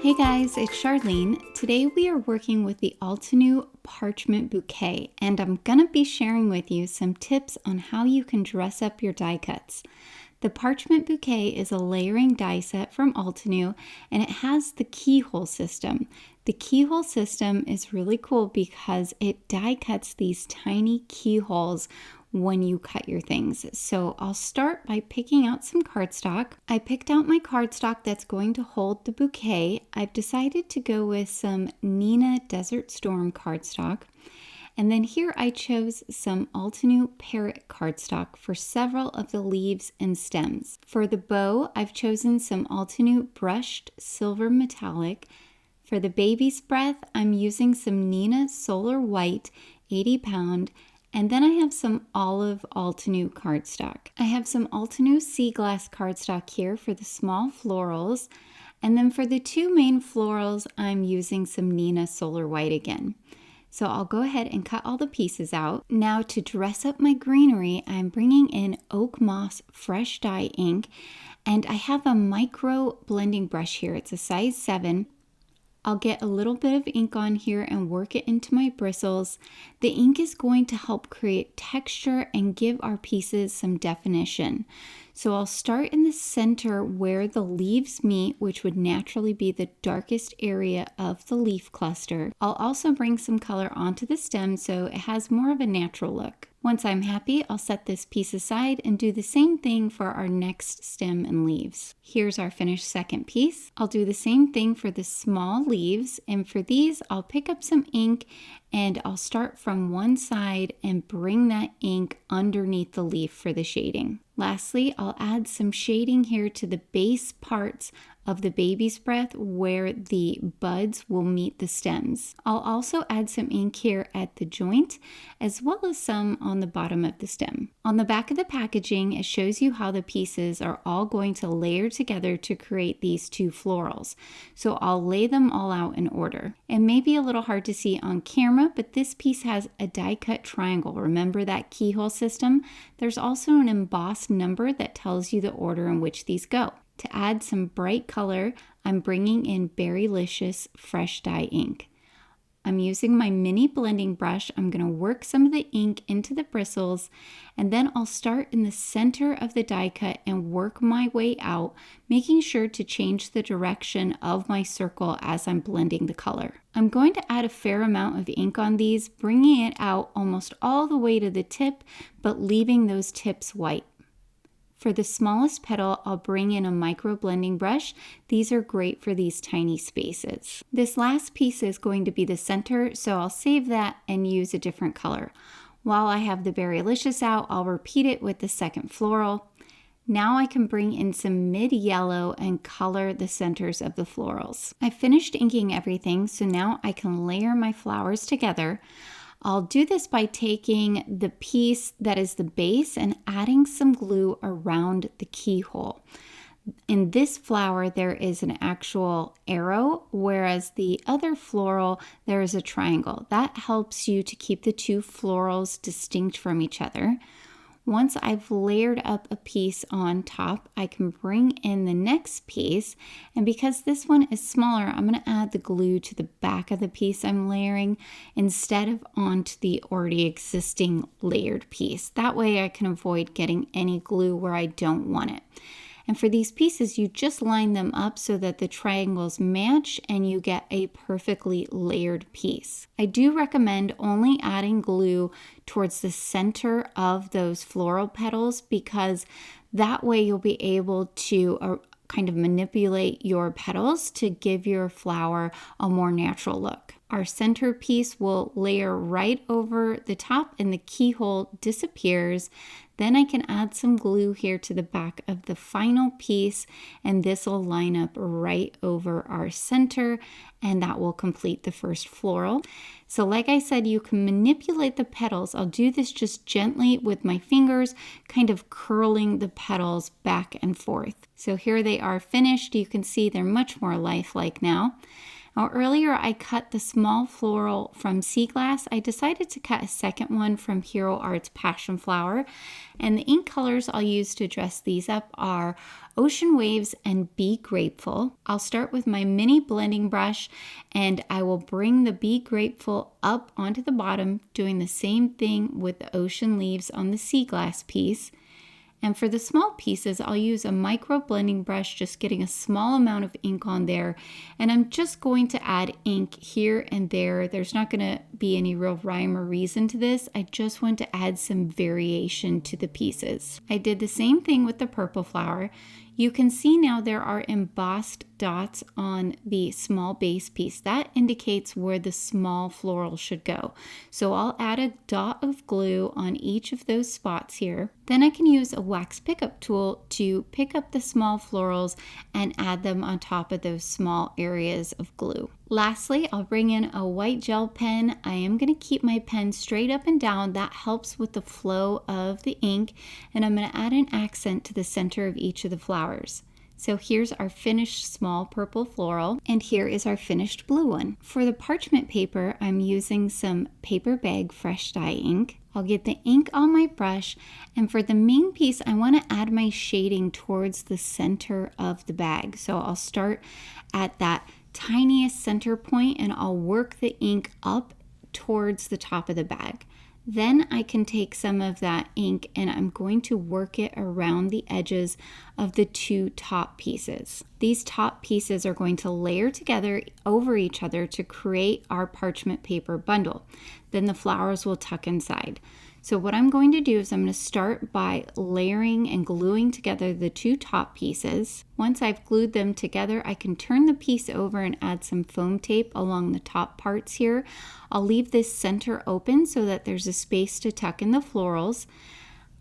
Hey guys, it's Charlene. Today we are working with the Altenew parchment bouquet, and I'm gonna be sharing with you some tips on how you can dress up your die cuts. The parchment bouquet is a layering die set from Altenew, and it has the keyhole system. The keyhole system is really cool because it die cuts these tiny keyholes when you cut your things. So I'll start by picking out some cardstock. I picked out my cardstock that's going to hold the bouquet. I've decided to go with some Nina Desert Storm cardstock. And then here I chose some Altenew Parrot cardstock for several of the leaves and stems. For the bow, I've chosen some Altenew Brushed Silver Metallic. For the baby's breath, I'm using some Nina Solar White 80 pound. And then I have some olive Altenew cardstock. I have some Altenew Sea Glass cardstock here for the small florals. And then for the two main florals, I'm using some Nina Solar White again. So I'll go ahead and cut all the pieces out. Now to dress up my greenery, I'm bringing in Oak Moss Fresh Dye ink. And I have a micro blending brush here. It's a size 7. I'll get a little bit of ink on here and work it into my bristles. The ink is going to help create texture and give our pieces some definition. So I'll start in the center where the leaves meet, which would naturally be the darkest area of the leaf cluster. I'll also bring some color onto the stem so it has more of a natural look. Once I'm happy, I'll set this piece aside and do the same thing for our next stem and leaves. Here's our finished second piece. I'll do the same thing for the small leaves, and for these, I'll pick up some ink and I'll start from one side and bring that ink underneath the leaf for the shading. Lastly, I'll add some shading here to the base parts of the baby's breath where the buds will meet the stems. I'll also add some ink here at the joint as well as some on the bottom of the stem. On the back of the packaging, it shows you how the pieces are all going to layer together to create these two florals. So I'll lay them all out in order. It may be a little hard to see on camera, but this piece has a die cut triangle. Remember that keyhole system? There's also an embossed number that tells you the order in which these go. To add some bright color, I'm bringing in Berrylicious Fresh Dye ink. I'm using my mini blending brush. I'm going to work some of the ink into the bristles, and then I'll start in the center of the die cut and work my way out, making sure to change the direction of my circle as I'm blending the color. I'm going to add a fair amount of ink on these, bringing it out almost all the way to the tip, but leaving those tips white. For the smallest petal, I'll bring in a micro blending brush. These are great for these tiny spaces. This last piece is going to be the center, so I'll save that and use a different color. While I have the Berrylicious out, I'll repeat it with the second floral. Now I can bring in some mid-yellow and color the centers of the florals. I finished inking everything, so now I can layer my flowers together. I'll do this by taking the piece that is the base and adding some glue around the keyhole. In this flower, there is an actual arrow, whereas the other floral, there is a triangle. That helps you to keep the two florals distinct from each other. Once I've layered up a piece on top, I can bring in the next piece, and because this one is smaller, I'm going to add the glue to the back of the piece I'm layering instead of onto the already existing layered piece. That way I can avoid getting any glue where I don't want it. And for these pieces, you just line them up so that the triangles match and you get a perfectly layered piece. I do recommend only adding glue towards the center of those floral petals because that way you'll be able to kind of manipulate your petals to give your flower a more natural look. Our center piece will layer right over the top and the keyhole disappears. Then I can add some glue here to the back of the final piece, and this will line up right over our center, and that will complete the first floral. So like I said, you can manipulate the petals. I'll do this just gently with my fingers, kind of curling the petals back and forth. So here they are finished. You can see they're much more lifelike now. Now earlier I cut the small floral from Sea Glass. I decided to cut a second one from Hero Art's Passion Flower. And the ink colors I'll use to dress these up are Ocean Waves and Be Grateful. I'll start with my mini blending brush and I will bring the Be Grateful up onto the bottom, doing the same thing with the Ocean Leaves on the Sea Glass piece. And for the small pieces, I'll use a micro blending brush, just getting a small amount of ink on there. And I'm just going to add ink here and there. There's not going to be any real rhyme or reason to this. I just want to add some variation to the pieces. I did the same thing with the purple flower. You can see now there are embossed dots on the small base piece. That indicates where the small floral should go. So I'll add a dot of glue on each of those spots here. Then I can use a wax pickup tool to pick up the small florals and add them on top of those small areas of glue. Lastly, I'll bring in a white gel pen. I am going to keep my pen straight up and down. That helps with the flow of the ink. And I'm going to add an accent to the center of each of the flowers. So here's our finished small purple floral, and here is our finished blue one. For the parchment paper, I'm using some Paper Bag Fresh Dye ink. I'll get the ink on my brush, and for the main piece, I want to add my shading towards the center of the bag. So I'll start at that tiniest center point and I'll work the ink up towards the top of the bag. Then I can take some of that ink and I'm going to work it around the edges of the two top pieces. These top pieces are going to layer together over each other to create our parchment paper bundle. Then the flowers will tuck inside. So what I'm going to do is I'm going to start by layering and gluing together the two top pieces. Once I've glued them together, I can turn the piece over and add some foam tape along the top parts here. I'll leave this center open so that there's a space to tuck in the florals.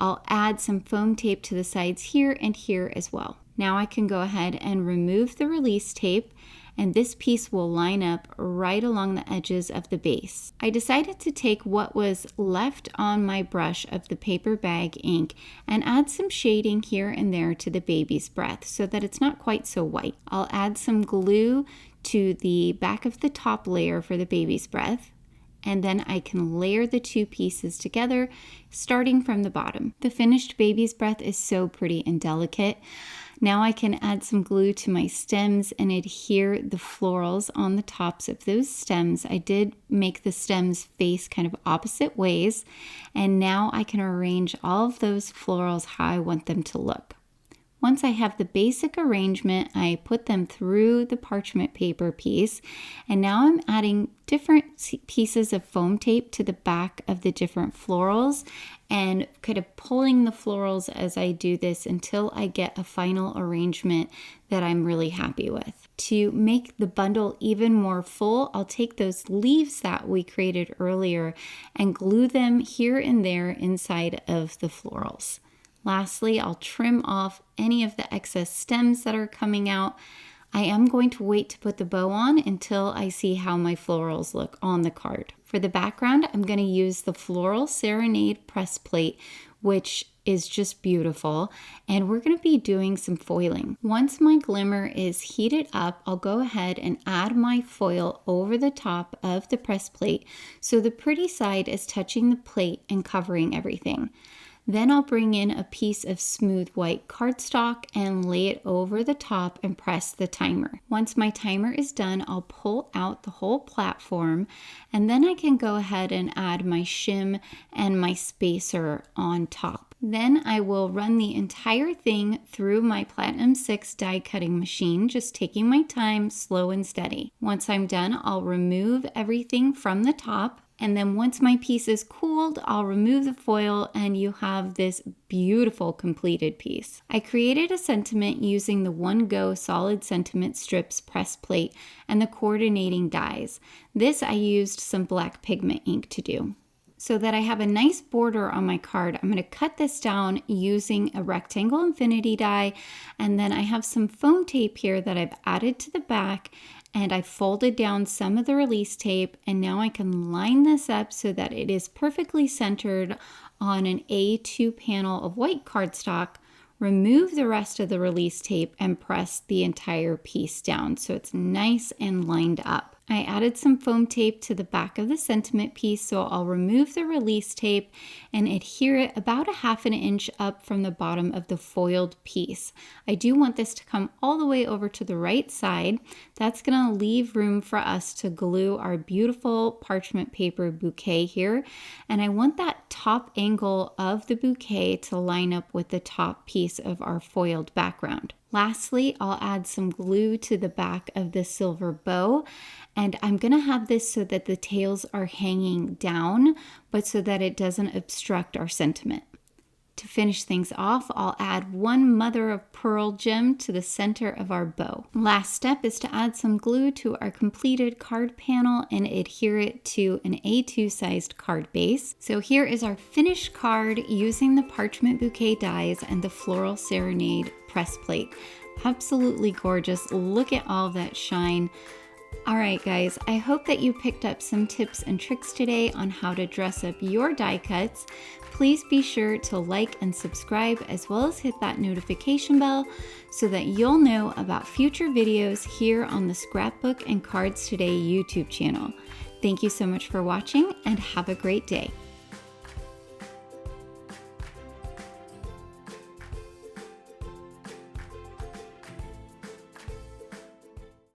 I'll add some foam tape to the sides here and here as well. Now I can go ahead and remove the release tape, and this piece will line up right along the edges of the base. I decided to take what was left on my brush of the paper bag ink and add some shading here and there to the baby's breath so that it's not quite so white. I'll add some glue to the back of the top layer for the baby's breath, and then I can layer the two pieces together starting from the bottom. The finished baby's breath is so pretty and delicate. Now I can add some glue to my stems and adhere the florals on the tops of those stems. I did make the stems face kind of opposite ways, and now I can arrange all of those florals how I want them to look. Once I have the basic arrangement, I put them through the parchment paper piece, and now I'm adding different pieces of foam tape to the back of the different florals and kind of pulling the florals as I do this until I get a final arrangement that I'm really happy with. To make the bundle even more full, I'll take those leaves that we created earlier and glue them here and there inside of the florals. Lastly, I'll trim off any of the excess stems that are coming out. I am going to wait to put the bow on until I see how my florals look on the card. For the background, I'm going to use the Floral Serenade press plate, which is just beautiful, and we're going to be doing some foiling. Once my glimmer is heated up, I'll go ahead and add my foil over the top of the press plate so the pretty side is touching the plate and covering everything. Then I'll bring in a piece of smooth white cardstock and lay it over the top and press the timer. Once my timer is done, I'll pull out the whole platform, and then I can go ahead and add my shim and my spacer on top. Then I will run the entire thing through my Platinum 6 die cutting machine, just taking my time, slow and steady. Once I'm done, I'll remove everything from the top. And then once my piece is cooled, I'll remove the foil and you have this beautiful completed piece. I created a sentiment using the One Go solid sentiment strips press plate and the coordinating dies. This I used some black pigment ink to do. So that I have a nice border on my card, I'm going to cut this down using a rectangle infinity die, and then I have some foam tape here that I've added to the back, and I folded down some of the release tape, and now I can line this up so that it is perfectly centered on an A2 panel of white cardstock remove the rest of the release tape and press the entire piece down so it's nice and lined up. I added some foam tape to the back of the sentiment piece, so I'll remove the release tape and adhere it about a 1/2 inch up from the bottom of the foiled piece. I do want this to come all the way over to the right side. That's going to leave room for us to glue our beautiful parchment paper bouquet here, and I want that top angle of the bouquet to line up with the top piece of our foiled background. Lastly, I'll add some glue to the back of the silver bow, and I'm going to have this so that the tails are hanging down, but so that it doesn't obstruct our sentiment. To finish things off, I'll add one mother of pearl gem to the center of our bow. Last step is to add some glue to our completed card panel and adhere it to an A2 sized card base. So here is our finished card using the parchment bouquet dies and the floral serenade press plate. Absolutely gorgeous. Look at all that shine. All right, guys, I hope that you picked up some tips and tricks today on how to dress up your die cuts. Please be sure to like and subscribe, as well as hit that notification bell so that you'll know about future videos here on the Scrapbook and Cards Today YouTube channel. Thank you so much for watching and have a great day.